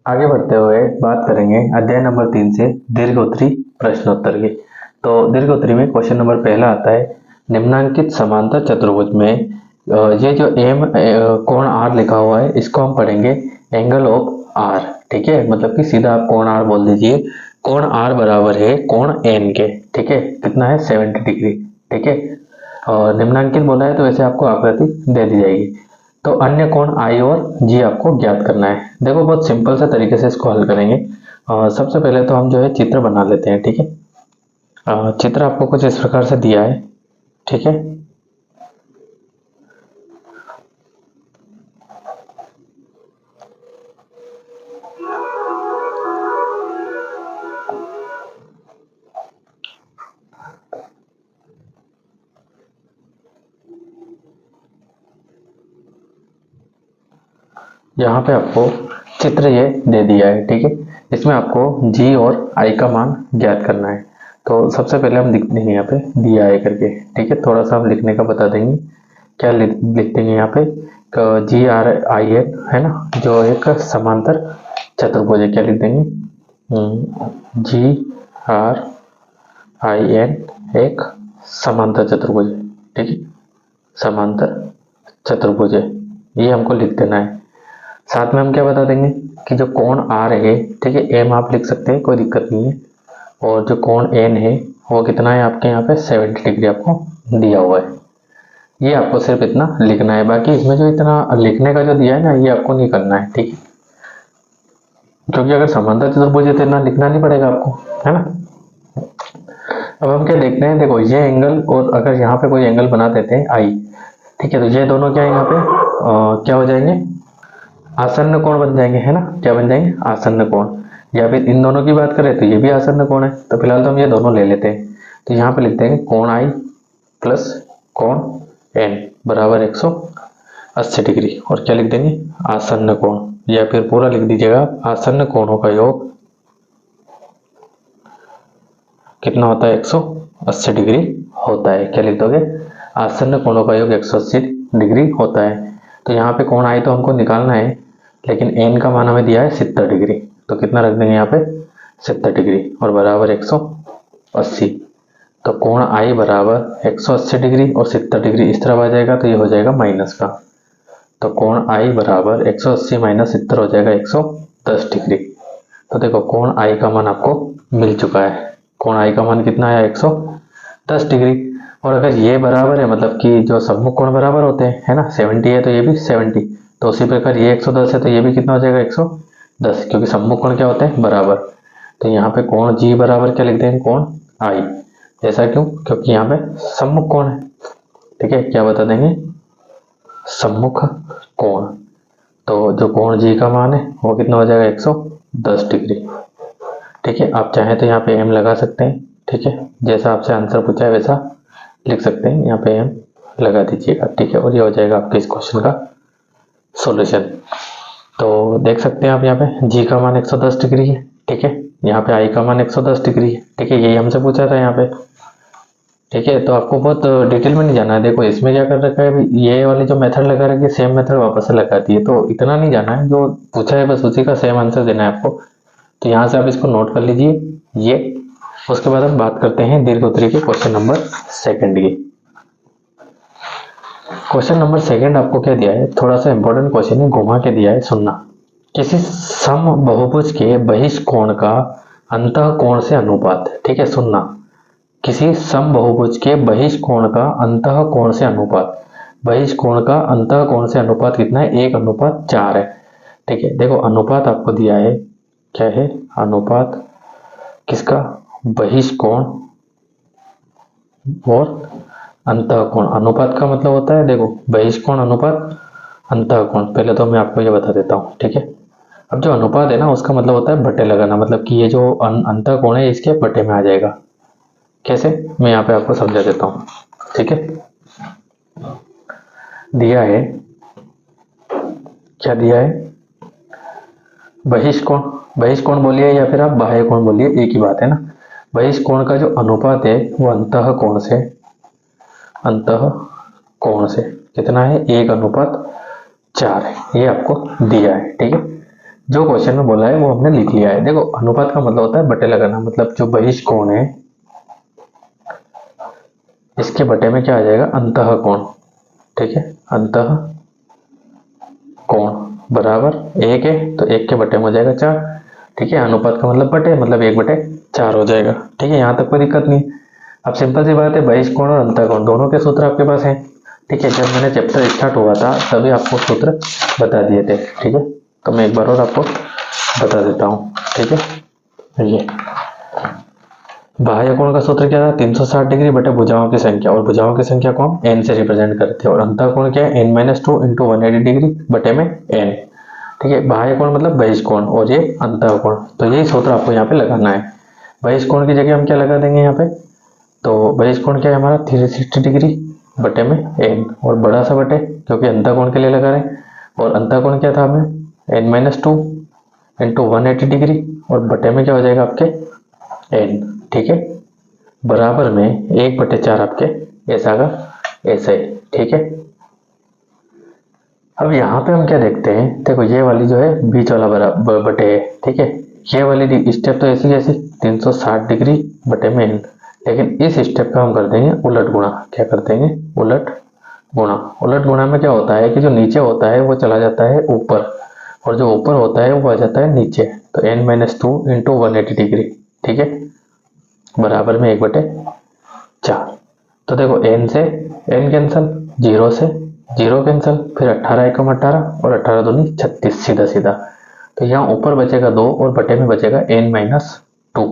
आगे बढ़ते हुए बात करेंगे अध्याय नंबर 3 से दीर्घोत्तरी प्रश्नोत्तर की। तो दीर्घोत्तरी में क्वेश्चन नंबर पहला आता है, निम्नांकित समांतर चतुर्भुज में ये जो एम कोण आर लिखा हुआ है इसको हम पढ़ेंगे एंगल ऑफ आर। ठीक है, मतलब कि सीधा आप कोण आर बोल दीजिए। कोण आर बराबर है कोण एन के। ठीक है, कितना है 70 डिग्री। ठीक है, और निम्नांकित बोला है तो वैसे आपको आकृति दे दी जाएगी। तो अन्य कोण आई और जी आपको ज्ञात करना है। देखो बहुत सिंपल सा तरीके से इसको हल करेंगे। सबसे पहले तो हम जो है चित्र बना लेते हैं। ठीक है, चित्र आपको कुछ इस प्रकार से दिया है। ठीक है, यहाँ पे आपको चित्र ये दे दिया है। ठीक है, इसमें आपको जी और आई का मान ज्ञात करना है। तो सबसे पहले हम लिख देंगे यहाँ पे दिया है करके। ठीक है, थोड़ा सा हम लिखने का बता देंगे। क्या लिख देंगे यहाँ पे, जी आर आई एन है ना, जो एक समांतर चतुर्भुज है। क्या लिख देंगे, जी आर आई एन एक समांतर चतुर्भुज है। ठीक है, समांतर चतुर्भुज है, ये हमको लिख देना है। साथ में हम क्या बता देंगे कि जो कोण आर है, ठीक है, एम आप लिख सकते हैं, कोई दिक्कत नहीं है। और जो कोण एन है वो कितना है आपके यहाँ पे 70 डिग्री आपको दिया हुआ है। ये आपको सिर्फ इतना लिखना है, बाकी इसमें जो इतना लिखने का जो दिया है ना ये आपको नहीं करना है। ठीक है, क्योंकि अगर समांतर चतुर्भुज है तो इतना लिखना नहीं पड़ेगा आपको, है ना। अब हम क्या देखते हैं, देखो ये एंगल और अगर यहाँ पे कोई एंगल बना देते हैं आई, ठीक है, तो ये दोनों क्या है यहाँ पे क्या हो जाएंगे, आसन्न कोण बन जाएंगे, है ना। क्या बन जाएंगे, आसन्न कोण। या फिर इन दोनों की बात करें तो ये भी आसन्न कोण है। तो फिलहाल तो हम ये दोनों ले लेते हैं। तो यहाँ पे लिखते हैं कोण आई प्लस कोण एन बराबर 180 डिग्री। और क्या लिख देंगे, आसन्न कोण, या फिर पूरा लिख दीजिएगा, आसन्न कोणों का योग कितना होता है, 180 डिग्री होता है। क्या लिख दोगे, आसन्न कोणों का योग 180 डिग्री होता है। तो यहाँ पे कोण आई तो हमको निकालना है, लेकिन एन का मान हमें दिया है 70 डिग्री। तो कितना रख देंगे यहाँ पे, 70 डिग्री और बराबर 180। तो कोण आई बराबर 180 डिग्री और 70 डिग्री इस तरफ आ जाएगा तो ये हो जाएगा माइनस का। तो कोण आई बराबर 180 माइनस 70 हो जाएगा 110 डिग्री। तो देखो कोण आई का मान आपको मिल चुका है। कोण आई का मान कितना आया, 110 डिग्री। और अगर ये बराबर है, मतलब कि जो सम्मुख कोण बराबर होते हैं, है ना, 70 है तो ये भी 70, तो उसी प्रकार ये 110 है तो ये भी कितना हो जाएगा, 110, क्योंकि सम्मुख कोण क्या होते हैं, बराबर। तो यहाँ पे कोण जी बराबर क्या लिख देंगे, कोण आई। ऐसा क्यों, क्योंकि यहाँ पे सम्मुख कोण है। ठीक है, क्या बता देंगे, सम्मुख कोण। तो जो कोण जी का मान है वो कितना हो जाएगा, 110 डिग्री। ठीक है, आप चाहें तो यहाँ पे एम लगा सकते हैं। ठीक है, जैसा आपसे आंसर पूछा है वैसा लिख सकते हैं, यहाँ पे एम लगा दीजिएगा। ठीक है, और ये हो जाएगा आपके इस क्वेश्चन का सॉल्यूशन। तो देख सकते हैं आप, यहाँ पे जी का मान 110 डिग्री है। ठीक है, यहाँ पे आई का मान 110 डिग्री है। ठीक है, यही हमसे पूछा था यहाँ पे। ठीक है, तो आपको बहुत डिटेल में नहीं जाना है। देखो इसमें क्या कर रखा है, ये वाली जो मेथड लगा रखी है सेम मेथड वापस से लगाती है, तो इतना नहीं जाना है, जो पूछा है बस उसी का सेम आंसर देना है आपको। तो यहाँ से आप इसको नोट कर लीजिए ये। उसके बाद हम बात करते हैं दीर्घोत्तरी के क्वेश्चन नंबर सेकंड की। क्वेश्चन नंबर सेकंड आपको क्या दिया है, थोड़ा सा इंपॉर्टेंट क्वेश्चन है, घुमा के दिया है, सुनना। किसी सम बहुभुज के बहिष्कोण का अंतः कोण से अनुपात। ठीक है, सुनना, किसी सम बहुभुज के बहिष्कोण का अंतः कोण से अनुपात। बहिष्कोण का अंतः कोण से अनुपात कितना है, 1:4 है। ठीक है, देखो अनुपात आपको दिया है, क्या है, अनुपात किसका, बहिष्कोण और अंतःकोण। अनुपात का मतलब होता है, देखो बहिष्कोण अनुपात अंतःकोण। पहले तो मैं आपको ये बता देता हूँ। ठीक है, अब जो अनुपात है ना उसका मतलब होता है बट्टे लगाना, मतलब कि ये जो अंतःकोण है इसके बट्टे में आ जाएगा। कैसे, मैं यहाँ पे आपको समझा देता हूँ। ठीक है, दिया है, क्या दिया है, बहिष्कोण। बहिष्कोण बोलिए या फिर आप बाह्य कोण बोलिए, एक ही बात है ना। बहिष्कोण का जो अनुपात है वो अंतःकोण से, अंतःकोण से कितना है, 1:4 है, ये आपको दिया है। ठीक है, जो क्वेश्चन में बोला है वो हमने लिख लिया है। देखो अनुपात का मतलब होता है बटे लगाना, मतलब जो बहिष कोण है इसके बटे में क्या आ जाएगा, अंतः कोण। ठीक है, अंतः कोण बराबर एक है तो एक के बटे में हो जाएगा 4। ठीक है, अनुपात का मतलब बटे, मतलब 1/4 हो जाएगा। ठीक है, यहाँ तक कोई दिक्कत नहीं। अब सिंपल सी बात है, बहिष कोण और अंतः कोण दोनों के सूत्र आपके पास हैं। ठीक है, जब मैंने चैप्टर स्टार्ट हुआ था तभी आपको सूत्र बता दिए थे। ठीक है, तो मैं एक बार और आपको बता देता हूँ। ठीक है, ये बाह्य कोण का सूत्र क्या था, 360 डिग्री बटे भुजाओं की संख्या, और भुजाओं की संख्या को हम n से रिप्रेजेंट करते हैं, और अंतः कोण क्या है, n-2 इंटू 180 डिग्री बटे में n। ठीक है, बाह्य कोण मतलब बहिष कोण और ये अंतः कोण, तो यही सूत्र आपको यहाँ पे लगाना है। बहिष कोण की जगह हम क्या लगा देंगे यहाँ पे, तो बहिष कोण क्या है हमारा 360 डिग्री बटे में n, और बड़ा सा बटे क्योंकि अंतः कोण के लिए लगा रहे हैं, और अंतः कोण क्या था हमें n-2 इंटू 180 डिग्री, और बटे में क्या हो जाएगा आपके n। ठीक है, बराबर में 1/4 आपके ऐसा का ऐसे। ठीक है, अब यहाँ पे हम क्या देखते हैं, देखो ये वाली जो है बीच वाला बराबर बटे है। ठीक है, ये वाली स्टेप तो ऐसी ऐसी 360 डिग्री बटे में n, लेकिन इस स्टेप का हम कर देंगे उलट गुणा। क्या कर देंगे, उलट गुणा। उलट गुणा में क्या होता है कि जो नीचे होता है वो चला जाता है ऊपर, और जो ऊपर होता है वो आ जाता है नीचे, तो n-2 इंटू 180 डिग्री। ठीक है, बराबर में 1/4। तो देखो n से n कैंसल, 0 से 0 कैंसल, फिर 18 एकम 18 और 18 दूनी 36, सीधा सीधा। तो यहाँ ऊपर बचेगा 2 और बटे में बचेगा n-2।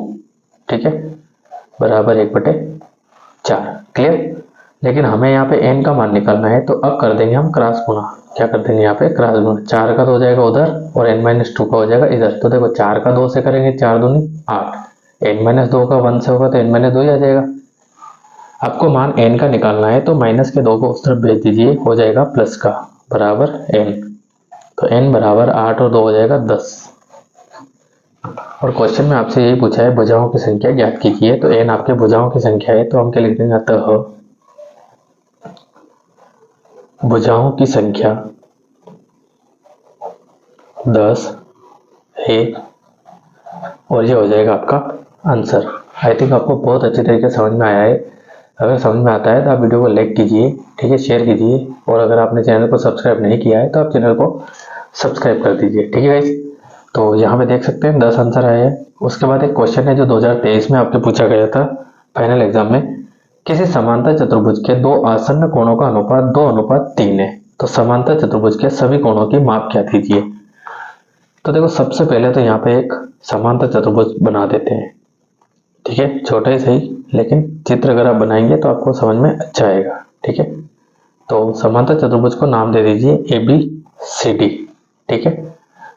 ठीक है, बराबर 1/4। क्लियर। लेकिन हमें यहाँ पे n का मान निकालना है, तो अब कर देंगे हम क्रॉस गुणा। क्या कर देंगे यहाँ पे, क्रॉस गुणा। 4 का तो हो जाएगा उधर और n-2 का हो जाएगा इधर। तो देखो 4 का 2 से करेंगे, 4 दूनी 8, n-2 का 1 से होगा तो n-2 ही आ जाएगा। आपको मान n का निकालना है तो माइनस के 2 को उस तरफ भेज दीजिए, हो जाएगा प्लस का, बराबर n। तो n बराबर 8 और 2 हो जाएगा 10। और क्वेश्चन में आपसे यही पूछा है भुजाओं की संख्या ज्ञात कीजिए, तो n आपके भुजाओं की संख्या है, तो हम क्या लिख देंगे, अतः भुजाओं की संख्या 10 है, और ये हो जाएगा आपका आंसर। आई थिंक आपको बहुत अच्छे तरीके से समझ में आया है। अगर समझ में आता है तो आप वीडियो को लाइक कीजिए, ठीक है, शेयर कीजिए, और अगर आपने चैनल को सब्सक्राइब नहीं किया है तो आप चैनल को सब्सक्राइब कर दीजिए। ठीक है गाइस, तो यहाँ पे देख सकते हैं 10 आंसर आए हैं। उसके बाद एक क्वेश्चन है जो 2023 में आपसे पूछा गया था फाइनल एग्जाम में, किसी समांतर चतुर्भुज के दो आसन्न कोणों का अनुपात 2:3 है, तो समांतर चतुर्भुज के सभी कोणों की माप क्या कीजिए। तो देखो सबसे पहले तो यहाँ पे एक समांतर चतुर्भुज बना देते हैं। ठीक है, छोटा ही सही, लेकिन चित्र अगर आप बनाएंगे तो आपको समझ में अच्छा आएगा। ठीक है, तो समांतर चतुर्भुज को नाम दे दीजिए ABCD। ठीक है,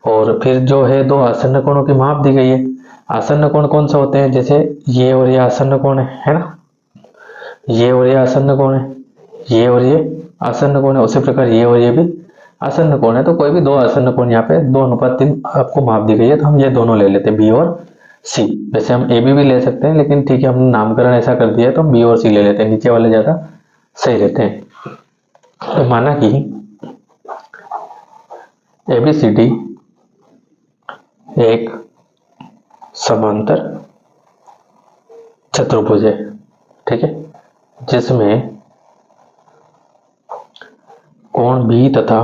और फिर जो है दो आसन्न कोणों की माप दी गई है। आसन्न कोण कौन से होते हैं, जैसे ये और ये आसन्न कोण है ना, ये और ये आसन्न कोण है, ये और ये आसन्न कोण है, उसी प्रकार ये और ये भी आसन्न कोण है। तो कोई भी दो आसन्न कोण यहाँ पे 2:3 आपको माप दी गई है, तो हम ये दोनों ले लेते हैं, B और C। वैसे हम AB भी ले सकते हैं, लेकिन ठीक है हमने नामकरण ऐसा कर दिया है तो हम B और C ले लेते हैं, नीचे वाले ज्यादा सही रहते हैं। तो माना कि ABCD एक समांतर चतुर्भुज है। ठीक है, जिसमें कोण B तथा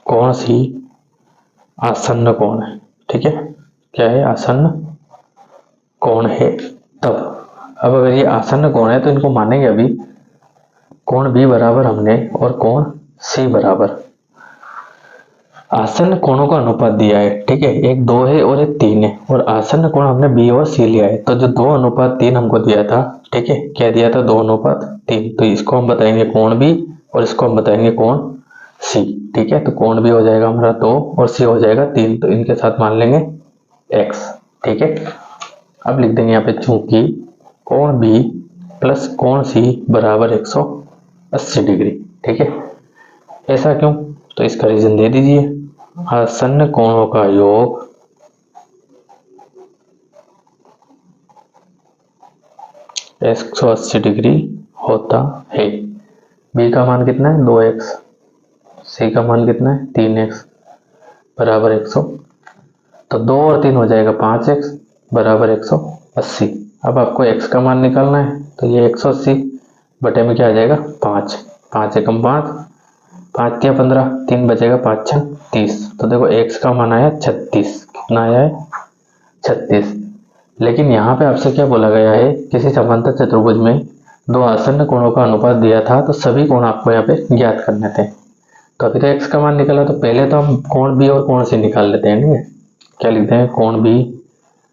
कोण C आसन्न कोण है। ठीक है, क्या है, आसन्न कोण है। तब अब अगर ये आसन्न कोण है तो इनको मानेंगे अभी कोण B बराबर हमने और कोण C बराबर, आसन्न कोणों का अनुपात दिया है। ठीक है, एक 2 है और एक 3 है, और आसन्न कोण हमने B और C लिया है। तो जो 2:3 हमको दिया था, ठीक है, क्या दिया था, 2:3, तो इसको हम बताएंगे कोण B और इसको हम बताएंगे कोण C। ठीक है, तो कोण B हो जाएगा हमारा 2 और C हो जाएगा 3, तो इनके साथ मान लेंगे x। ठीक है, अब लिख देंगे यहाँ पे चूंकि कोण B प्लस कोण C बराबर 180 डिग्री। ठीक है, ऐसा क्यों, तो इसका रीजन दे दीजिए, आसन्न कोणों का योग एक 180 डिग्री होता है। B का मान कितना है, 2x, C का मान कितना है, 3x, बराबर 100, तो 2 और 3 हो जाएगा 5x बराबर 180। अब आपको x का मान निकालना है, तो ये 180 बटे में क्या आ जाएगा 5, 5 एकम 5, 5 तिया 15, 3 बचेगा 5 छः 30। तो देखो x का मान आया 36, कितना आया है 36। लेकिन यहाँ पे आपसे क्या बोला गया है, किसी समांतर चतुर्भुज में दो आसन्न कोणों का अनुपात दिया था, तो सभी कोण आपको यहाँ पे ज्ञात करने थे। तो अभी तो x का मान निकाला, तो पहले तो हम कोण b और कोण c निकाल लेते हैं। ठीक है, क्या लिखते हैं कोण b,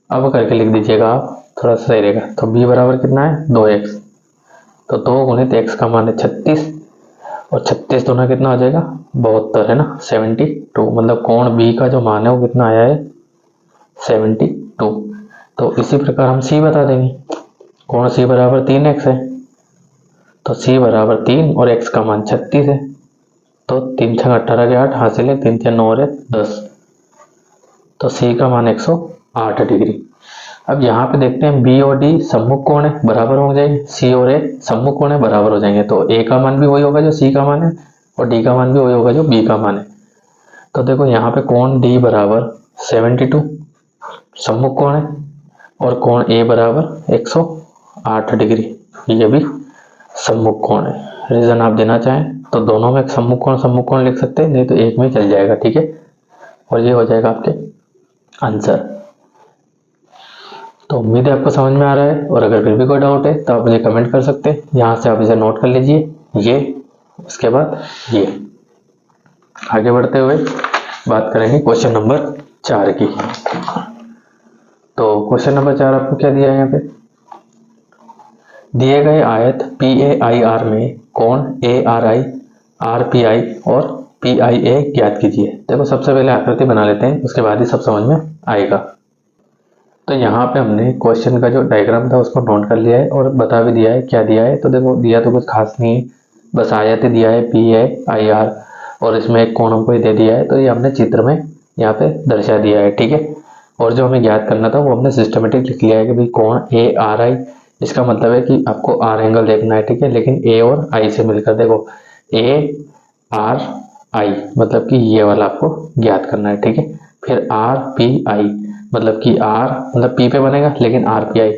अब करके लिख दीजिएगा आप, थोड़ा सा सही रहेगा। तो b बराबर कितना है 2x, तो 2 गुणित x का मान है 36, और 36 दोनों कितना हो जाएगा 72 है ना 72। मतलब कोण b का जो मान है वो कितना आया है 72। तो इसी प्रकार हम c बता देंगे, कोण c बराबर 3x है, तो c बराबर 3 और x का मान 36 है, तो 3 छः 18 के 8 हासिल है, 3 छः 9 और 10, तो c का मान 108 डिग्री। अब यहाँ पे देखते हैं b और d सम्मुख कोण है, बराबर हो जाएंगे, c और a सम्मुख कोण है, बराबर हो जाएंगे। तो a का मान भी वही होगा जो c का मान है, और d का मान भी वही होगा जो b का मान है। तो देखो यहाँ पे कोण d बराबर 72 सम्मुख कोण है, और कोण a बराबर 108 डिग्री, ये भी सम्मुख कोण है। रीजन आप देना चाहें तो दोनों में सम्मुख कोण लिख सकते हैं, नहीं तो एक में चल जाएगा। ठीक है, और ये हो जाएगा आपके आंसर। तो उम्मीद है आपको समझ में आ रहा है, और अगर फिर भी कोई डाउट है तो आप मुझे कमेंट कर सकते हैं। यहाँ से आप इसे नोट कर लीजिए, ये उसके बाद ये। आगे बढ़ते हुए बात करेंगे क्वेश्चन नंबर 4 की। तो क्वेश्चन नंबर 4 आपको क्या दिया है, यहाँ पे दिए गए आयत PAIR में कोण ARI, RPI और PIA ज्ञात कीजिए। देखो सबसे पहले आकृति बना लेते हैं, उसके बाद ही सब समझ में आएगा। तो यहाँ पे हमने क्वेश्चन का जो डायग्राम था उसको नोट कर लिया है, और बता भी दिया है क्या दिया है। तो देखो दिया तो कुछ खास नहीं है, बस आयत ही दिया है PAIR, और इसमें एक कोण हमको दे दिया है, तो ये हमने चित्र में यहाँ पे दर्शा दिया है। ठीक है, और जो हमें ज्ञात करना था वो हमने सिस्टमेटिक लिख लिया है कि भाई कोण ARI, इसका मतलब है कि आपको आर एंगल देखना है। ठीक है, लेकिन ए और आई से मिलकर, देखो ARI मतलब कि ये वाला आपको ज्ञात करना है। ठीक है, फिर RPI मतलब कि R मतलब P पे बनेगा, लेकिन RPI,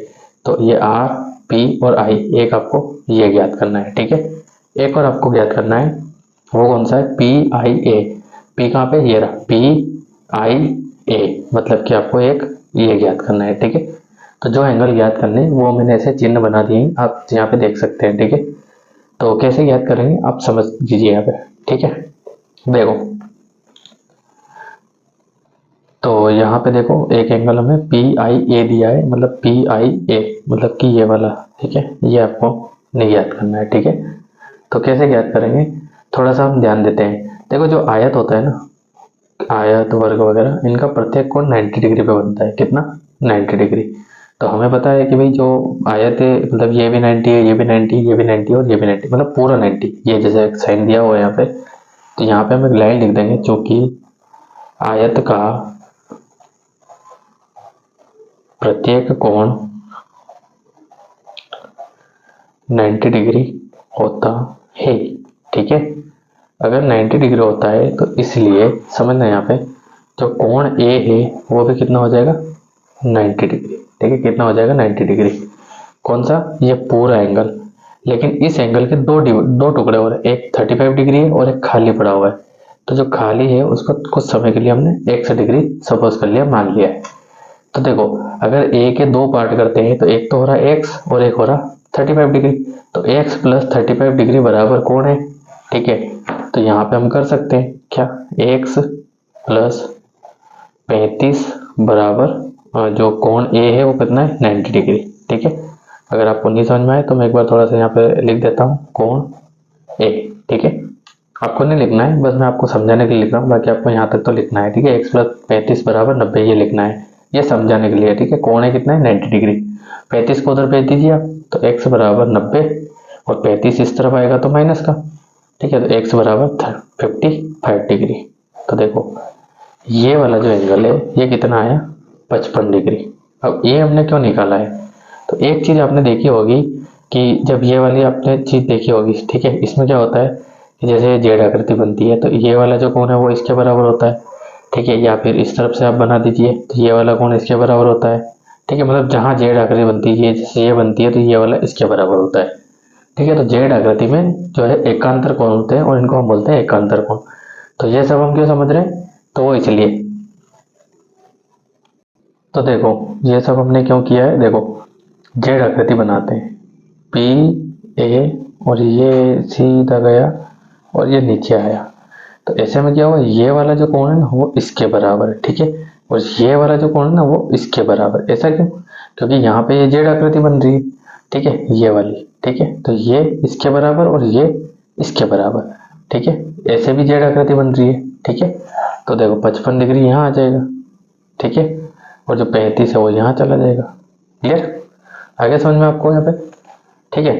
तो ये R P और I, एक आपको ये ज्ञात करना है। ठीक है, एक और आपको ज्ञात करना है, वो कौन सा है PIA। P कहाँ पे, ये रहा PIA, मतलब कि आपको एक ये ज्ञात करना है। ठीक है, तो जो एंगल ज्ञात करने वो मैंने ऐसे चिन्ह बना दिए हैं, आप यहाँ पे देख सकते हैं। ठीक है, तो कैसे ज्ञात करेंगे आप समझ लीजिए यहाँ पे। ठीक है, देखो तो यहाँ पे देखो एक एंगल हमें PIA दिया है, मतलब PIA मतलब कि ये वाला। ठीक है, ये आपको नहीं ज्ञात करना है। ठीक है, तो कैसे ज्ञात करेंगे, थोड़ा सा हम ध्यान देते हैं। देखो जो आयत होता है ना, आयत वर्ग वगैरह, इनका प्रत्येक कोण 90 डिग्री पे बनता है। कितना 90 डिग्री। तो हमें पता है कि भाई जो आयत है, मतलब ये भी 90 है, ये भी 90, ये भी 90 और ये भी 90, मतलब पूरा 90। ये जैसे एक साइन दिया हुआ है यहाँ पे, तो यहाँ पे हम एक लाइन लिख देंगे, चूंकि आयत का प्रत्येक कोण 90 डिग्री होता है। ठीक है, अगर 90 डिग्री होता है तो इसलिए समझना यहाँ पे जो कोण A है वो भी कितना हो जाएगा 90 डिग्री। ठीक है, कितना हो जाएगा 90 डिग्री। कौन सा, ये पूरा एंगल। लेकिन इस एंगल के दो टुकड़े हो रहे हैं, एक 35 डिग्री है और एक खाली पड़ा हुआ है। तो जो खाली है उसको कुछ समय के लिए हमने x डिग्री सपोज कर लिया, मान लिया है। तो देखो अगर a के दो पार्ट करते हैं, तो एक तो हो रहा है x और एक हो रहा 35 डिग्री, तो x प्लस 35 डिग्री बराबर कोण है। ठीक है, तो यहाँ पे हम कर सकते हैं क्या, x प्लस 35 बराबर जो कोण A है वो कितना है 90 डिग्री। ठीक है, अगर आपको नहीं समझ में आए तो मैं एक बार थोड़ा सा यहाँ पे लिख देता हूँ कोण A। ठीक है, आपको नहीं लिखना है, बस मैं आपको समझाने के लिए लिख रहा हूँ, बाकी आपको यहाँ तक तो लिखना है। ठीक है, x प्लस 35 बराबर 90 ये लिखना है, ये समझाने के लिए। ठीक है, कोण है कितना है 90 डिग्री, 35 को उधर भेज दीजिए आप, तो x बराबर 90 और 35 इस तरफ आएगा तो माइनस का। ठीक है, तो x बराबर 55 डिग्री। तो देखो ये वाला जो एंगल है ये कितना आया 55 डिग्री। अब ये हमने क्यों निकाला है, तो एक चीज आपने देखी होगी कि जब ये वाली आपने चीज देखी होगी, ठीक है, इसमें क्या होता है कि जैसे जेड आकृति बनती है, तो ये वाला जो कोण है वो इसके बराबर होता है। ठीक है, या फिर इस तरफ से आप बना दीजिए तो ये वाला कोण इसके बराबर होता है। ठीक है, मतलब जहाँ जेड आकृति बनती है, जैसे ये बनती है तो ये वाला इसके बराबर होता है। ठीक है, तो जेड आकृति में जो है एकांतर कोण होते हैं और इनको हम बोलते हैं एकांतर कोण। तो ये सब हम क्यों समझ रहे हैं, तो वो इसलिए। तो देखो ये सब हमने क्यों किया है, देखो जेड आकृति बनाते हैं, पी ए और ये सीधा गया और ये नीचे आया, तो ऐसे में क्या हुआ, ये वाला जो कोण है ना वो इसके बराबर है। ठीक है, और ये वाला जो कोण है ना वो इसके बराबर। ऐसा क्यों, क्योंकि यहाँ पे ये जेड आकृति बन रही है। ठीक है, ये वाली। ठीक है, तो ये इसके बराबर और ये इसके बराबर। ठीक है, ऐसे भी जेड आकृति बन रही है। ठीक है, तो देखो 55 डिग्री यहाँ आ जाएगा। ठीक है, और जो 35 है वो यहाँ चला जाएगा। क्लियर, आगे समझ में आपको यहाँ पे। ठीक है,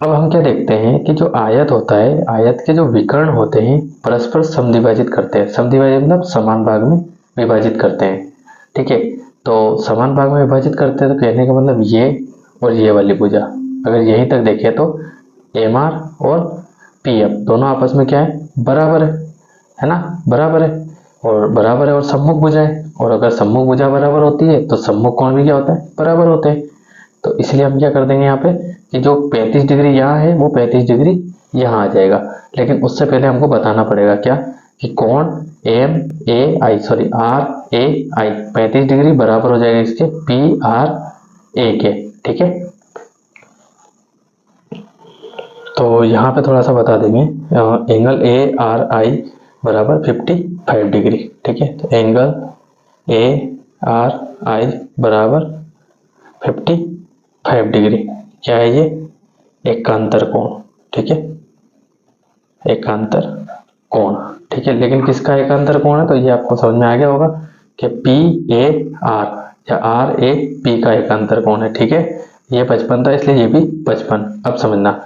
अब हम क्या देखते हैं कि जो आयत होता है, आयत के जो विकर्ण होते हैं परस्पर समद्विभाजित करते हैं। समद्विभाजित मतलब समान भाग में विभाजित करते हैं। ठीक है, तो समान भाग में विभाजित करते हैं तो कहने का मतलब ये और ये वाली भुजा, अगर यहीं तक देखें तो एम आर और पी एफ दोनों आपस में क्या है, बराबर है ना, बराबर है। और बराबर है और सम्मुख भुजा है, और अगर सम्मुख भुजा बराबर होती है तो सम्मुख कोण भी क्या होता है, बराबर होते हैं। तो इसलिए हम क्या कर देंगे यहाँ पे कि जो 35 डिग्री यहाँ है वो 35 डिग्री यहाँ आ जाएगा। लेकिन उससे पहले हमको बताना पड़ेगा क्या, कि कोण M A I sorry R A I 35 degree बराबर हो जाएगा इसके पी आर ए के। ठीक है, तो यहाँ पे थोड़ा सा बता देंगे, एंगल ए आर आई बराबर 55 डिग्री। ठीक है, तो एंगल ए आर आई बराबर 55 डिग्री क्या है, ये एकांतर कोण। ठीक है, एकांतर कोण। ठीक है, लेकिन किसका एकांतर कोण है, तो ये आपको समझ में आ गया होगा कि पी ए आर या आर ए पी का एकांतर कोण है। ठीक है, ये 55 था इसलिए ये भी 55। अब समझना,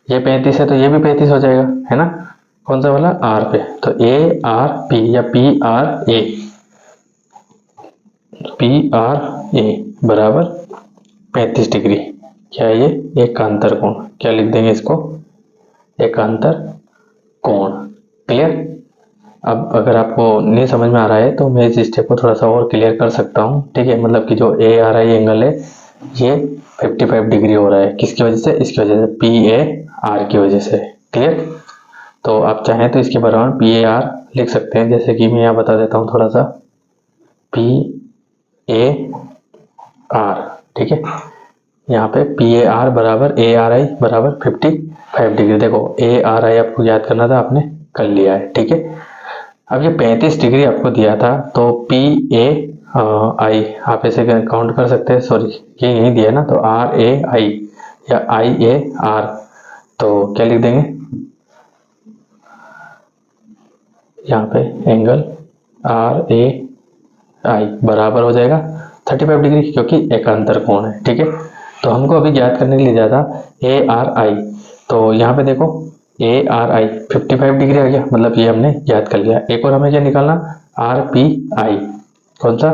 ये 35 है तो ये भी 35 हो जाएगा, है ना, कौन सा वाला, आर पे। तो ए आर पी या P R A, P R A बराबर 35 डिग्री क्या है, ये एकांतर कोण। क्या लिख देंगे इसको, एकांतर कोण। क्लियर। अब अगर आपको नहीं समझ में आ रहा है तो मैं इस स्टेप को थोड़ा सा और क्लियर कर सकता हूँ। ठीक है, मतलब कि जो ए आर आई एंगल है ये 55 डिग्री हो रहा है, किसकी वजह से, इसकी वजह से पी ए आर की वजह से। क्लियर, तो आप चाहें तो इसके बराबर पी ए आर लिख सकते हैं, जैसे कि मैं यहाँ बता देता हूँ थोड़ा सा, पी ए आर। ठीक है, यहाँ पे पी ए आर बराबर ए आर आई बराबर 55 डिग्री। देखो ए आर आई आपको याद करना था, आपने कर लिया है। ठीक है, अब ये 35 डिग्री आपको दिया था तो पी ए आई आप ऐसे काउंट कर सकते हैं, सॉरी ये यही दिया ना, तो आर ए आई या आई ए आर, तो क्या लिख देंगे यहाँ पे, एंगल आर ए आई बराबर हो जाएगा 35 डिग्री, क्योंकि एकांतर कोण है। ठीक है, तो हमको अभी ज्ञात करने के लिए ज़्यादा ए आर आई, तो यहाँ पे देखो ए आर आई 55 डिग्री आ गया, मतलब ये हमने याद कर लिया। एक और हमें क्या निकालना, आर पी आई, कौन सा,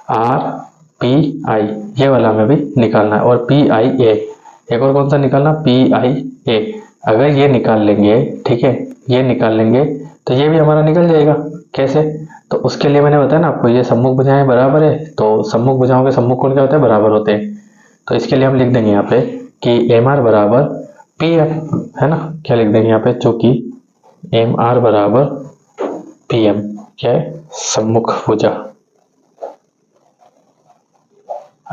आर पी आई, ये वाला हमें भी निकालना है, और पी आई ए, एक और कौन सा निकालना, पी आई ए। अगर ये निकाल लेंगे, ठीक है, ये निकाल लेंगे तो ये भी हमारा निकल जाएगा। कैसे, तो उसके लिए मैंने बताया ना आपको, ये सम्मुख भुजाएं बराबर है, तो सम्मुख भुजाओं के सम्मुख कोण क्या होते हैं, बराबर होते हैं। तो इसके लिए हम लिख देंगे यहाँ पे कि एम आर बराबर पी एम, है ना, क्या लिख देंगे यहाँ पे, चूंकि एम आर बराबर पी एम क्या है, सम्मुख भुजा,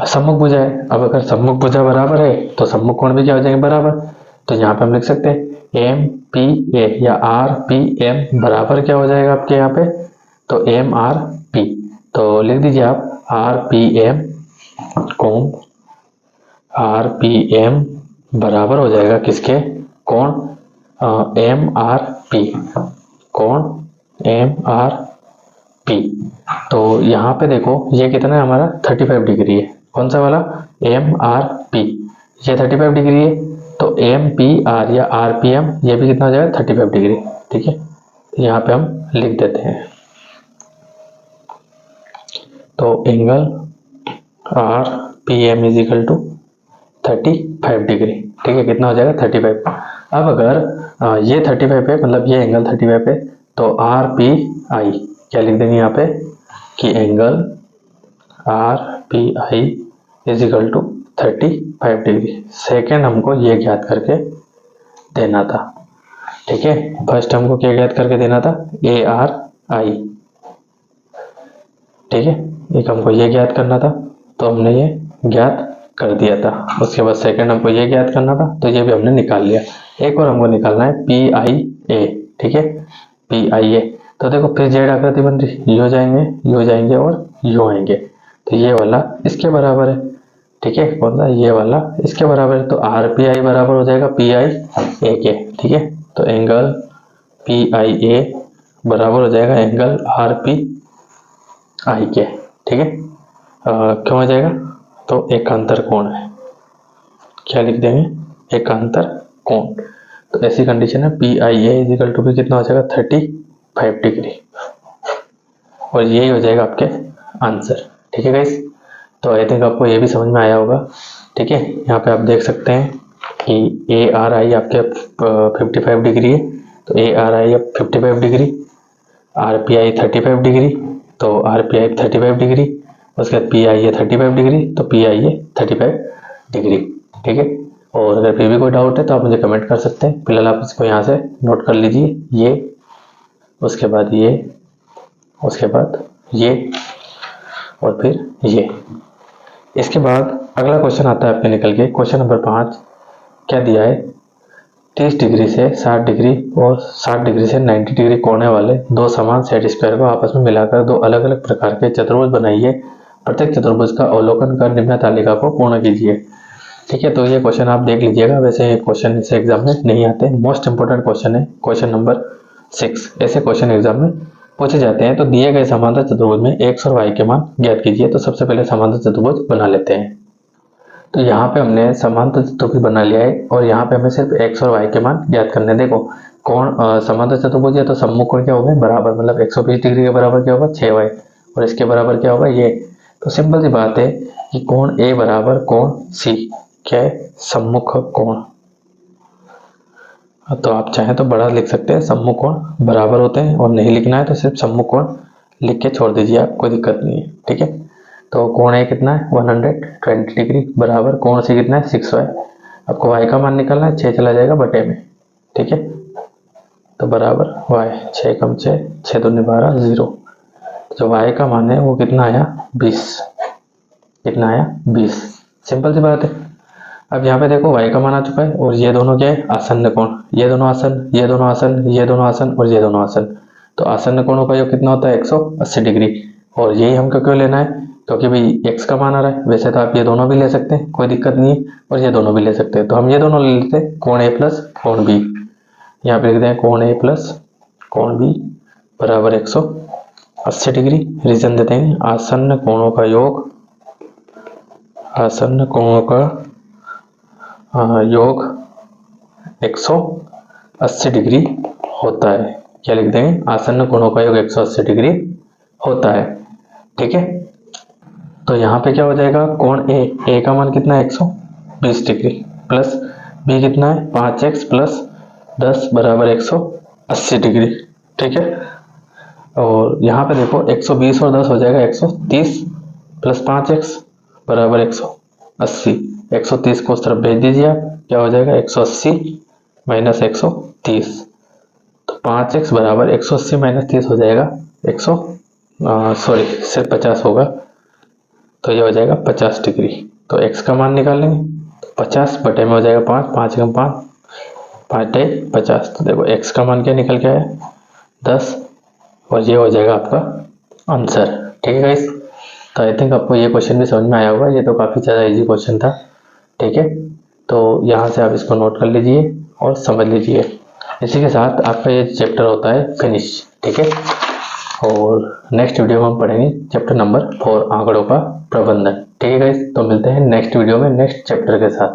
सम्मुख भुजा है। अब अगर सम्मुख भुजा बराबर है तो सम्मुख कोण भी क्या हो जाएंगे, बराबर। तो यहाँ पे हम लिख सकते हैं एम पी ए या आर पी एम बराबर क्या हो जाएगा आपके यहाँ पे, तो एम आर पी। तो लिख दीजिए आप आर पी एम कोण, आर पी एम बराबर हो जाएगा किसके, कोण एम आर पी, कोण एम आर पी। तो यहाँ पे देखो ये कितना है हमारा, 35 डिग्री है, कौन सा वाला, एम आर पी, ये 35 डिग्री है। तो एम पी आर या आर पी एम ये भी कितना हो जाएगा, 35 डिग्री। ठीक है, यहाँ पे हम लिख देते हैं, तो angle R P M is equal to 35 degree. ठीक है, कितना हो जाएगा, 35। अब अगर ये 35 है, मतलब ये एंगल 35 है, तो आर पी आई क्या लिख देंगे यहाँ पे कि angle RPI is equal to 35 degree. Second हमको ये ज्ञात करके देना था, ठीक है। फर्स्ट हमको क्या ज्ञात करके देना था, ARI, ठीक है। एक हमको ये ज्ञात करना था तो हमने ये ज्ञात कर दिया था। उसके बाद सेकंड हमको ये ज्ञात करना था तो ये भी हमने निकाल लिया। एक और हमको निकालना है PIA, ठीक है, PIA। तो देखो फिर जेड आकृति बन रही, यो जाएंगे और यो आएंगे, तो ये वाला इसके बराबर है, ठीक है। कौन सा, ये वाला इसके बराबर है, तो RPI बराबर हो जाएगा PIA के, ठीक है। तो एंगल PIA बराबर हो जाएगा एंगल RPI के, ठीक है। क्यों हो जाएगा, तो एकांतर कोण है, क्या लिख देंगे, एकांतर कोण। तो ऐसी कंडीशन है PIA इज इक्वल टू भी कितना हो जाएगा 35 डिग्री, और यही हो जाएगा आपके आंसर, ठीक है गाइस। तो आई थिंक आपको ये भी समझ में आया होगा, ठीक है। यहाँ पे आप देख सकते हैं कि ARI आपके 55 डिग्री है, तो ARI अब 55 डिग्री, RPI 35 डिग्री, तो RPI 35 डिग्री, उसके बाद PIA 35 डिग्री, तो PIA 35 डिग्री, ठीक है। और अगर फिर भी कोई डाउट है तो आप मुझे कमेंट कर सकते हैं। फिलहाल आप इसको यहाँ से नोट कर लीजिए, ये, उसके बाद ये, उसके बाद ये, और फिर ये। इसके बाद अगला क्वेश्चन आता है आपके निकल के, क्वेश्चन नंबर 5। क्या दिया है, 30 डिग्री से 60 डिग्री और 60 डिग्री से 90 डिग्री कोने वाले दो समान सेट स्क्वायर को आपस में मिलाकर दो अलग अलग प्रकार के चतुर्भुज बनाइए। प्रत्येक चतुर्भुज का अवलोकन कर निम्न तालिका को पूर्ण कीजिए, ठीक है। तो ये क्वेश्चन आप देख लीजिएगा, वैसे ये क्वेश्चन इस एग्जाम में नहीं आते, मोस्ट इंपोर्टेंट क्वेश्चन है क्वेश्चन नंबर 6। ऐसे क्वेश्चन एग्जाम में पूछे जाते हैं। तो दिए गए समांतर चतुर्भुज में x और y के मान ज्ञात कीजिए। तो सबसे पहले समांतर चतुर्भुज बना लेते हैं। तो यहाँ पे हमने समांतर चतुर्भुज बना लिया है और यहाँ पे हमें सिर्फ x और y के मान ज्ञात करने। देखो कौन समांतर चतुर्भुज है, तो सम्मुख कोण क्या होगा, बराबर, मतलब 120 डिग्री के बराबर क्या होगा 6y, और इसके बराबर क्या होगा ये। तो सिंपल सी बात है कि कोण A बराबर कोण C क्या है, सम्मुख कोण। तो आप चाहें तो बड़ा लिख सकते हैं, सम्मुख कोण बराबर होते हैं, और नहीं लिखना है तो सिर्फ सम्मुख कोण लिख के छोड़ दीजिए आप, कोई दिक्कत नहीं है, ठीक है। तो कोण A कितना है 120 डिग्री बराबर कोण C कितना है 6y। आपको y का मान निकालना है, 6 चला जाएगा बटे में, ठीक है। तो बराबर y, 6 कम 6, 6 दूनी 12, 0। जो y का मान है वो कितना आया 20, कितना आया 20। सिंपल सी बात है। अब यहाँ पे देखो y का मान आ चुका है, और ये दोनों क्या है आसन्न कोण, ये दोनों आसन, ये दोनों आसन, ये दोनों आसन और ये दोनों आसन। तो आसन्न कोणों का योग कितना होता है 180 डिग्री, और यही हमको क्यों लेना है, क्योंकि भाई x का मान आ रहा है। वैसे तो आप ये दोनों भी ले सकते हैं, कोई दिक्कत नहीं है, और ये दोनों भी ले सकते हैं। तो हम ये दोनों ले लेते हैं, कोण A प्लस कोण B। यहाँ पे लिखते हैं कोण A प्लस कोण B बराबर 180 डिग्री। रीजन देते हैं आसन्न कोणों का योग, आसन्न कोणों का योग 180 डिग्री होता है। क्या लिख देंगे, आसन्न कोणों का योग 180 डिग्री होता है, ठीक है। तो यहाँ पे क्या हो जाएगा, कोण A का मान कितना है 120 डिग्री, प्लस B कितना है 5x प्लस 10 बराबर 180 डिग्री, ठीक है। और यहाँ पे देखो 120 और 10 हो जाएगा 130 प्लस 5x बराबर 180। 130 को उस तरफ भेज दीजिए आप, क्या हो जाएगा 180 माइनस 130। तो 5x बराबर 180 माइनस 30 हो जाएगा सिर्फ 50 होगा, तो ये हो जाएगा 50 डिग्री। तो x का मान निकाल लेंगे, तो 50 बटे में हो जाएगा 5, 5 कम 5, 5 50। तो देखो x का मान क्या निकल के आया 10, और ये हो जाएगा आपका आंसर, ठीक है गाइस। तो आई थिंक आपको ये क्वेश्चन भी समझ में आया होगा, ये तो काफ़ी ज़्यादा इजी क्वेश्चन था, ठीक है। तो यहाँ से आप इसको नोट कर लीजिए और समझ लीजिए। इसी के साथ आपका ये चैप्टर होता है फिनिश, ठीक है। और नेक्स्ट वीडियो में हम पढ़ेंगे चैप्टर नंबर 4 आंकड़ों का प्रबंधन, ठीक है गाइस। तो मिलते हैं नेक्स्ट वीडियो में नेक्स्ट चैप्टर के साथ।